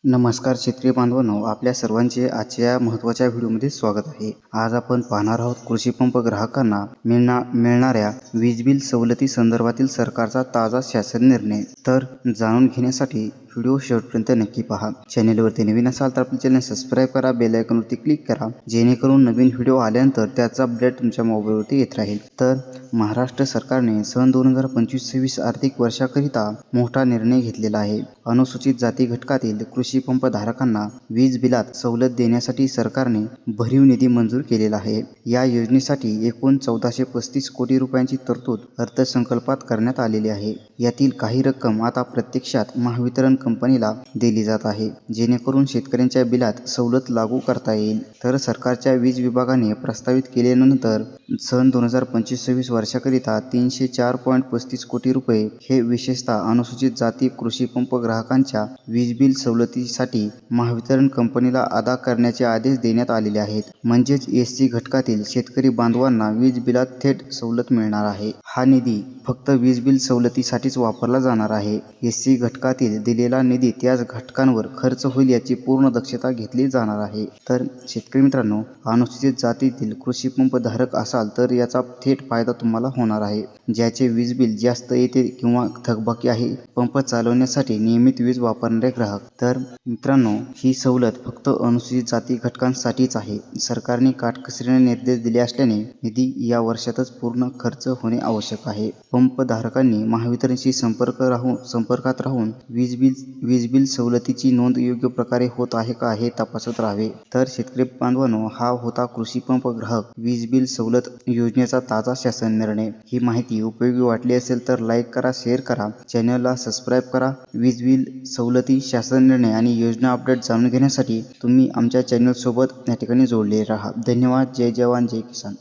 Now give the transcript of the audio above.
नमस्कार शेतकरी बांधवांनो, आपल्या सर्वांचे आजच्या महत्त्वाच्या व्हिडिओमध्ये स्वागत आहे. आज आपण पाहणार आहोत कृषी पंप ग्राहकांना मिळणाऱ्या वीज बिल सवलती संदर्भातील सरकारचा ताजा शासन निर्णय. तर जाणून घेण्यासाठी व्हिडिओ शेवटपर्यंत नक्की पहा. चॅनेलवरती नवीन असाल तर आपल्या चॅनल सबस्क्राईब करा, बेल आयकॉनवरती क्लिक करा, जेणेकरून नवीन व्हिडिओ आल्यानंतर त्याचा अपडेट तुमच्या मोबाईलवरती येत राहील. तर महाराष्ट्र सरकारने सन 2025-26 आर्थिक वर्षाकरिता मोठा निर्णय घेतलेला आहे. अनुसूचित जाती घटकातील कृषी पंप धारकांना वीज बिलात सवलत देण्यासाठी सरकारने भरीव निधी मंजूर केलेला आहे. या योजनेसाठी एकूण 1435 कोटी रुपयांची तरतूद अर्थसंकल्पात करण्यात आलेली आहे. यातील काही रक्कम आता प्रत्यक्षात महावितरण कंपनीला दिली जात आहे, जेणेकरून शेतकऱ्यांच्या बिलात सवलत लागू करता येईल. तर सरकारच्या वीज विभागाने प्रस्तावित केल्यानंतर सन 2025-26 वर्षाकरिता 304.35 कोटी रुपये हे विशेषतः अनुसूचित जाती कृषी पंप ग्राहकांच्या वीज बिल सवलतीसाठी महावितरण कंपनीला अदा करण्याचे आदेश देण्यात आलेले आहेत. म्हणजेच एससी घटकातील शेतकरी बांधवांना वीज बिलात थेट सवलत मिळणार आहे. हा निधी फक्त वीज बिल सवलतीसाठीच वापरला जाणार आहे. एससी घटकातील दिलेला निधी त्याच घटकांवर खर्च होईल याची पूर्ण दक्षता घेतली जाणार आहे. तर शेतकरी मित्रांनो, अनुसूचित जातीतील कृषी पंप धारक असाल तर याचा थेट फायदा तुम्हाला होणार आहे. ज्याचे वीज बिल जास्त येते किंवा थकबाकी आहे पंप चालवण्यासाठी नियमित वीज वापरणारे ग्राहक. तर मित्रांनो, ही सवलत फक्त अनुसूचित जाती घटकांसाठीच आहे. सरकारने काटकसरीने निर्देश दिले असल्याने निधी या वर्षातच पूर्ण खर्च होणे आवश्यक आहे. पंप धारकांनी महावितरणशी संपर्कात राहून वीज बिल सवलतीची नोंद योग्य प्रकारे होत आहे का हे तपासत राहावे. तर शेतकरी बांधवांनो, हा होता कृषी पंप ग्राहक वीज बिल सवलत योजनेचा ताजा शासन निर्णय. ही माहिती उपयोगी वाटली असेल तर लाईक करा, शेअर करा, चॅनलला सबस्क्राईब करा. वीज बिल सवलती, शासन निर्णय आणि योजना अपडेट जाणून घेण्यासाठी तुम्ही आमच्या चॅनलसोबत या ठिकाणी जोडले राहा. धन्यवाद. जय जवान, जय किसान.